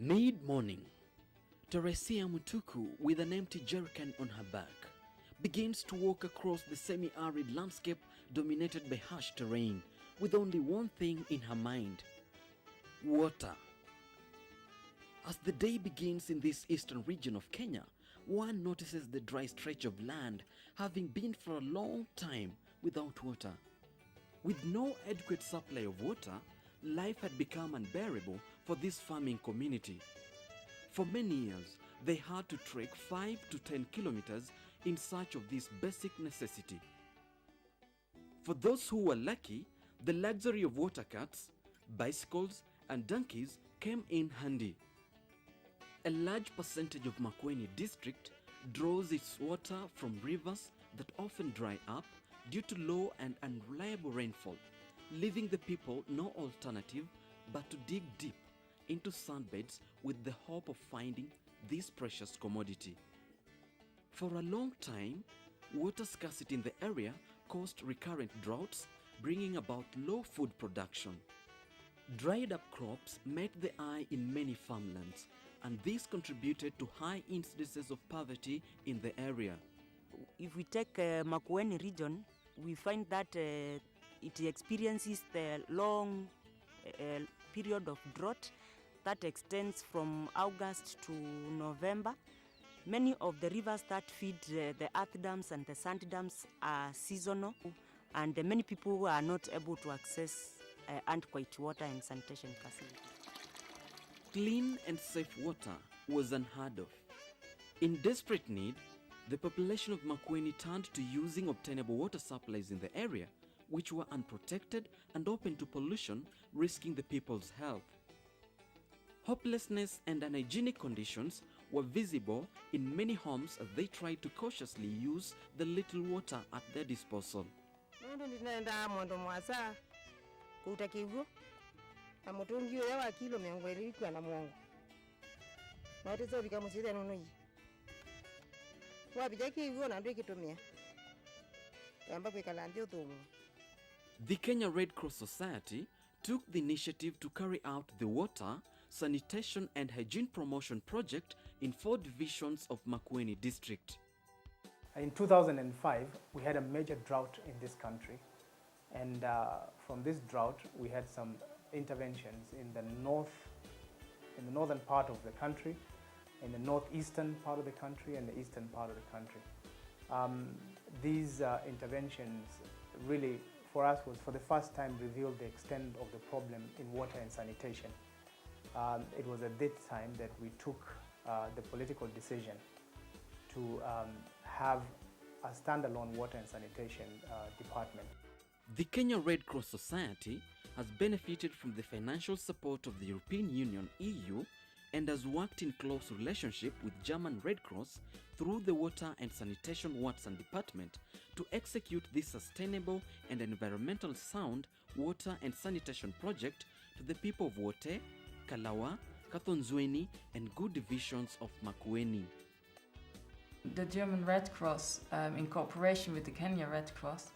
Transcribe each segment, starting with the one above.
Mid-morning, Teresia Mutuku, with an empty jerrycan on her back, begins to walk across the semi-arid landscape dominated by harsh terrain, with only one thing in her mind: water. As the day begins in this eastern region of Kenya, one notices the dry stretch of land having been for a long time without water. With no adequate supply of water, life had become unbearable for this farming community. For many years, they had to trek 5 to 10 kilometers in search of this basic necessity. For those who were lucky, the luxury of water carts, bicycles, and donkeys came in handy. A large percentage of Makueni district draws its water from rivers that often dry up due to low and unreliable rainfall, leaving the people no alternative but to dig deep into sandbeds with the hope of finding this precious commodity. For a long time, water scarcity in the area caused recurrent droughts, bringing about low food production. Dried up crops met the eye in many farmlands, and this contributed to high incidences of poverty in the area. If we take Makueni region, we find that it experiences the long period of drought that extends from August to November. Many of the rivers that feed the earth dams and the sand dams are seasonal, and many people are not able to access adequate water and sanitation facilities. Clean and safe water was unheard of. In desperate need, the population of Makueni turned to using obtainable water supplies in the area, which were unprotected and open to pollution, risking the people's health. Hopelessness and unhygienic conditions were visible in many homes as they tried to cautiously use the little water at their disposal. The Kenya Red Cross Society took the initiative to carry out the water, sanitation and hygiene promotion project in 4 divisions of Makueni district. In 2005, we had a major drought in this country, and from this drought we had some interventions in the northern part of the country, in the northeastern part of the country and the eastern part of the country. These interventions really, for us, was for the first time revealed the extent of the problem in water and sanitation. It was at this time that we took the political decision to have a standalone water and sanitation department. The Kenya Red Cross Society has benefited from the financial support of the European Union (EU) and has worked in close relationship with German Red Cross through the Water and Sanitation Watson Department to execute this sustainable and environmental sound water and sanitation project to the people of Wote, Kalawa, Kathonzweni and Good divisions of Makueni. The German Red Cross, in cooperation with the Kenya Red Cross,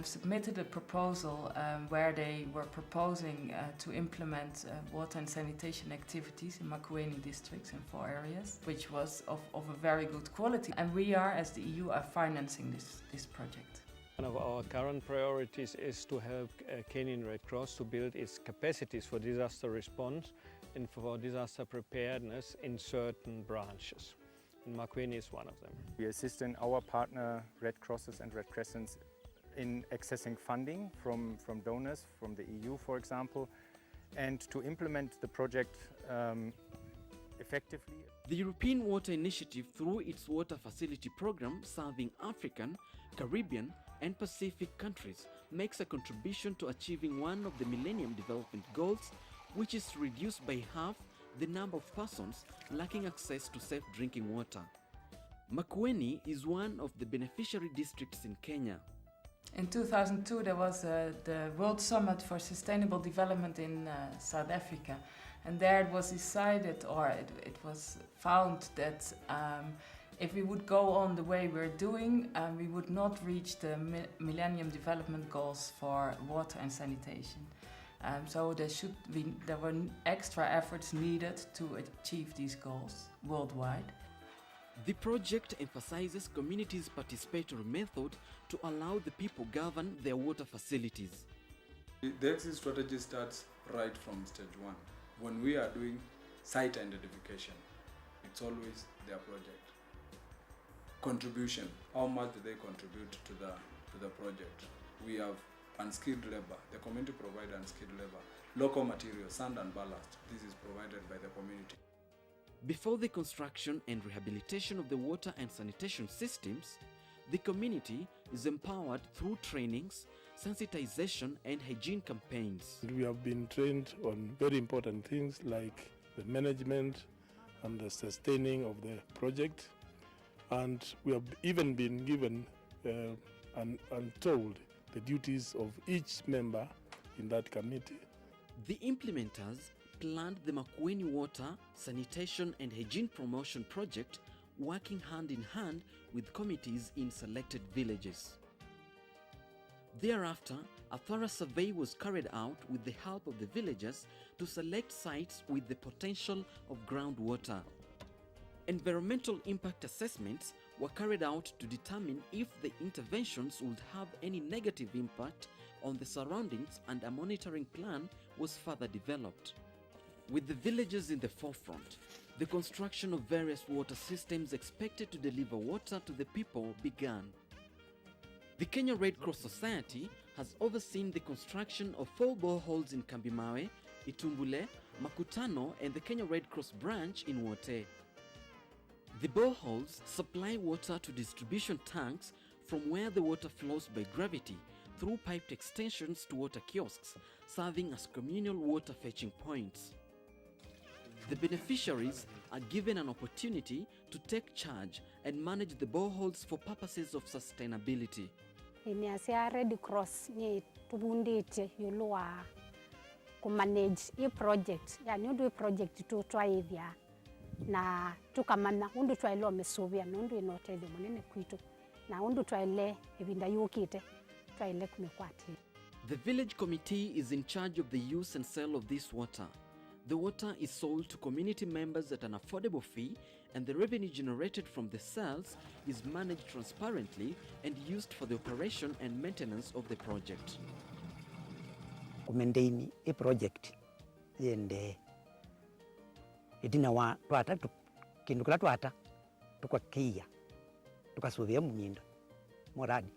submitted a proposal where they were proposing to implement water and sanitation activities in Makueni districts in 4 areas, which was of a very good quality. And we are, as the EU, are financing this project. One of our current priorities is to help Kenyan Red Cross to build its capacities for disaster response and for disaster preparedness in certain branches. And Makueni is one of them. We assist in our partner Red Crosses and Red Crescents in accessing funding from donors, from the EU, for example, and to implement the project effectively. The European Water Initiative, through its water facility program serving African, Caribbean and Pacific countries, makes a contribution to achieving one of the Millennium Development Goals, which is to reduce by half the number of persons lacking access to safe drinking water. Makueni is one of the beneficiary districts in Kenya. In 2002, there was the World Summit for Sustainable Development in South Africa, and there it was decided, or it was found that if we would go on the way we're doing, we would not reach the Millennium Development Goals for water and sanitation. So there were extra efforts needed to achieve these goals worldwide. The project emphasizes communities' participatory method to allow the people govern their water facilities. The exit strategy starts right from stage one. When we are doing site identification, it's always their project. Contribution, how much do they contribute to the project? We have unskilled labor, the community provide unskilled labor. Local material, sand and ballast, this is provided by the community. Before the construction and rehabilitation of the water and sanitation systems, the community is empowered through trainings, sensitization and hygiene campaigns. We have been trained on very important things like the management and the sustaining of the project, and we have even been given and told the duties of each member in that committee. The implementers planned the Makueni Water, Sanitation and Hygiene Promotion Project, working hand in hand with committees in selected villages. Thereafter, a thorough survey was carried out with the help of the villagers to select sites with the potential of groundwater. Environmental impact assessments were carried out to determine if the interventions would have any negative impact on the surroundings, and a monitoring plan was further developed. With the villagers in the forefront, the construction of various water systems expected to deliver water to the people began. The Kenya Red Cross Society has overseen the construction of 4 boreholes in Kambimawe, Itumbule, Makutano and the Kenya Red Cross branch in Wote. The boreholes supply water to distribution tanks from where the water flows by gravity through piped extensions to water kiosks, serving as communal water fetching points. The beneficiaries are given an opportunity to take charge and manage the boreholes for purposes of sustainability. Inasia Red Cross ni tubundite yulua kumanage hii project, yani undu project tu twaivya na tukamana undu twailo mesuvia nundu inotethio munene kwitu na undu twaile ibinda yukite twaile kumekwati. The village committee is in charge of the use and sale of this water. The water is sold to community members at an affordable fee, and the revenue generated from the sales is managed transparently and used for the operation and maintenance of the project. Kumendaini a project and idina wa twata kindukula twata tukwakia tukasuvia mumindo moradi.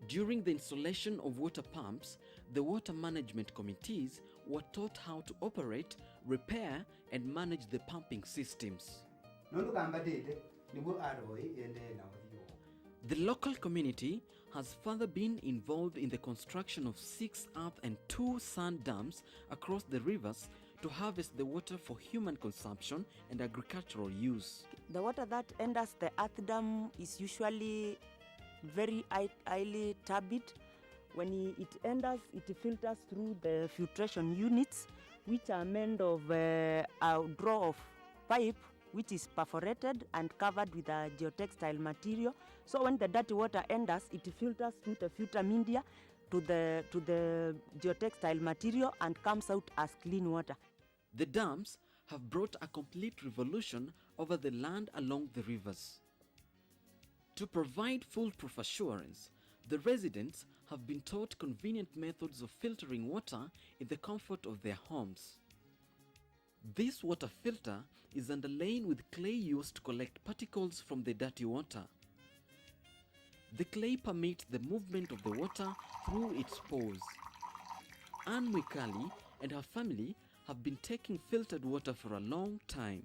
During the installation of water pumps, the water management committees were taught how to operate, repair and manage the pumping systems. The local community has further been involved in the construction of 6 earth and 2 sand dams across the rivers to harvest the water for human consumption and agricultural use. The water that enters the earth dam is usually very highly turbid. When it enters, it filters through the filtration units, which are made of a draw of pipe, which is perforated and covered with a geotextile material. So when the dirty water enters, it filters through the filter media to the geotextile material and comes out as clean water. The dams have brought a complete revolution over the land along the rivers. To provide foolproof assurance, the residents have been taught convenient methods of filtering water in the comfort of their homes. This water filter is underlain with clay used to collect particles from the dirty water. The clay permits the movement of the water through its pores. Anne Mwikali and her family have been taking filtered water for a long time.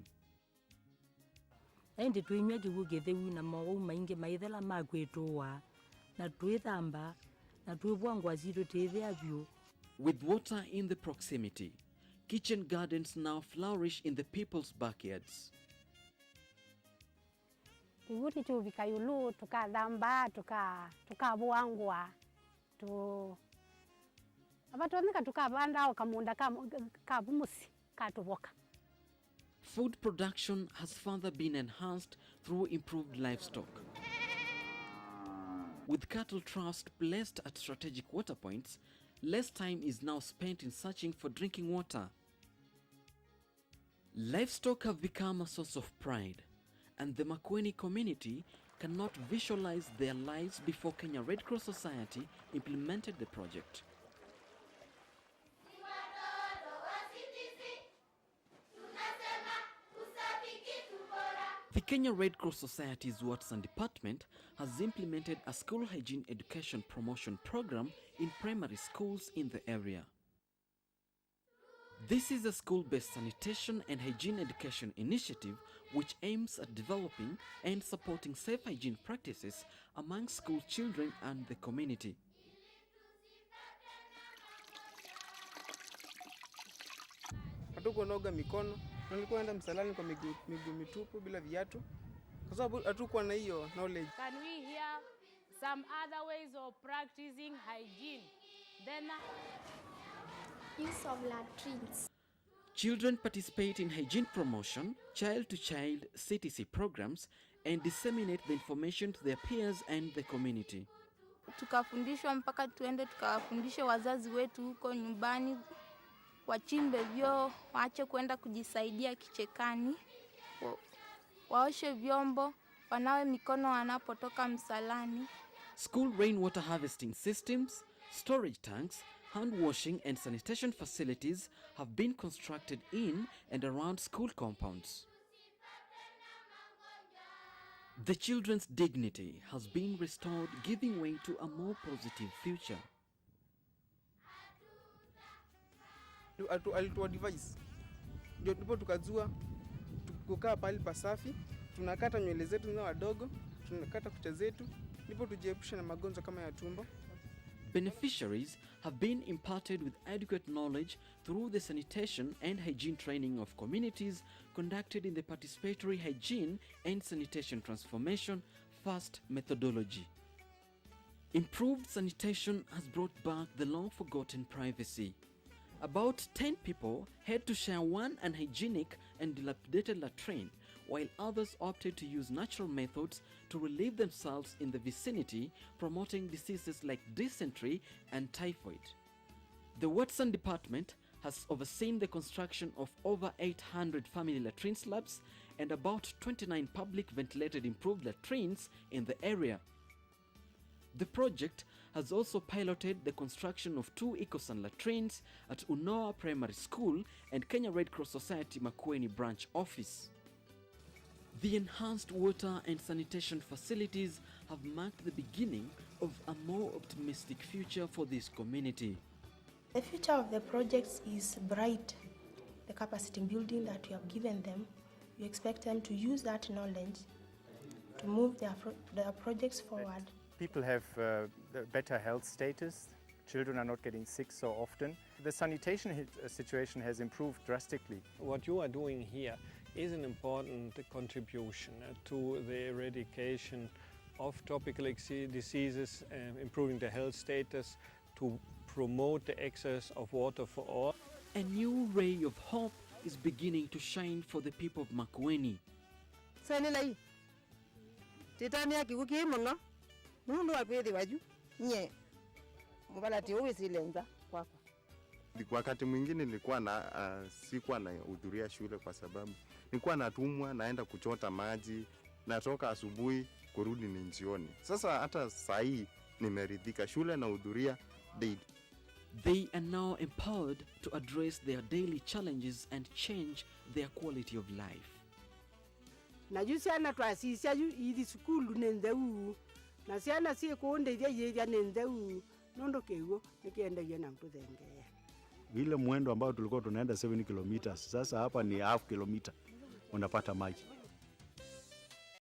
Ndi tuinywa jugugetheu na mau maingi maithela magwitwa na twithamba na twibwangwa zitu tithiavyo. With water in the proximity, kitchen gardens now flourish in the people's backyards. Iguti chuvika yulu tukathamba tukabwangwa abatonika tukabanda okamunda kabumusi katuboka. Food production has further been enhanced through improved livestock. With cattle trust placed at strategic water points, less time is now spent in searching for drinking water. Livestock have become a source of pride, and the Makueni community cannot visualize their lives before Kenya Red Cross Society implemented the project. The Kenya Red Cross Society's Watson department has implemented a school hygiene education promotion program in primary schools in the area. This is a school-based sanitation and hygiene education initiative which aims at developing and supporting safe hygiene practices among school children and the community. Hatukuoga mikono, tulikuwa enda msalani kwa miguu mitupu bila viatu kwa sababu hatukuwa na hiyo knowledge. Can we hear some other ways of practicing hygiene? Then use of latrines. Children participate in hygiene promotion, child-to-child CTC programs and disseminate the information to their peers and the community. Tukafundishwa mpaka tuende tukawafundishe wazazi wetu huko nyumbani wachimbe vyoo, waache kwenda kujisaidia kichekani, waoshe vyombo, wanawe mikono wanapotoka msalani. School rainwater harvesting systems, storage tanks, hand washing and sanitation facilities have been constructed in and around school compounds. The children's dignity has been restored, giving way to a more positive future. Alitoa device ndio ndipo tukazua kukaa pale pasafi, tunakata nywele zetu na wadogo, tunakata kucha zetu, ndipo tujiepushe na magonjwa kama ya tumbo. Beneficiaries have been imparted with adequate knowledge through the sanitation and hygiene training of communities conducted in the participatory hygiene and sanitation transformation FAST methodology. Improved sanitation has brought back the long-forgotten privacy. About 10 people had to share one unhygienic and dilapidated latrine, while others opted to use natural methods to relieve themselves in the vicinity, promoting diseases like dysentery and typhoid. The Watson department has overseen the construction of over 800 family latrine slabs and about 29 public ventilated improved latrines in the area. The project has also piloted the construction of 2 Ecosan latrines at Unoa Primary School and Kenya Red Cross Society Makueni branch office. The enhanced water and sanitation facilities have marked the beginning of a more optimistic future for this community. The future of the projects is bright. The capacity building that we have given them, we expect them to use that knowledge to move their projects forward. People have better health status. Children are not getting sick so often. The sanitation situation has improved drastically. What you are doing here is an important contribution to the eradication of tropical diseases, improving the health status, to promote the access of water for all. A new ray of hope is beginning to shine for the people of Makueni. Wakati mwingine nilikuwa sikuwa nahudhuria shule kwa sababu nilikuwa natumwa naenda kuchota maji, natoka asubuhi kurudi ni jioni. Sasa hata saa hii nimeridhika, shule nahudhuria daily. They are now empowered to address their daily challenges and change their quality of life. Na jusiana twasisia ili skulu nendeu na siana sie kuonde ya nendeu nondo kewo nikienda yana mtudhengea. Ile mwendo ambao tulikuwa tunaenda 7 kilometers, sasa hapa ni half kilometer unapata maji.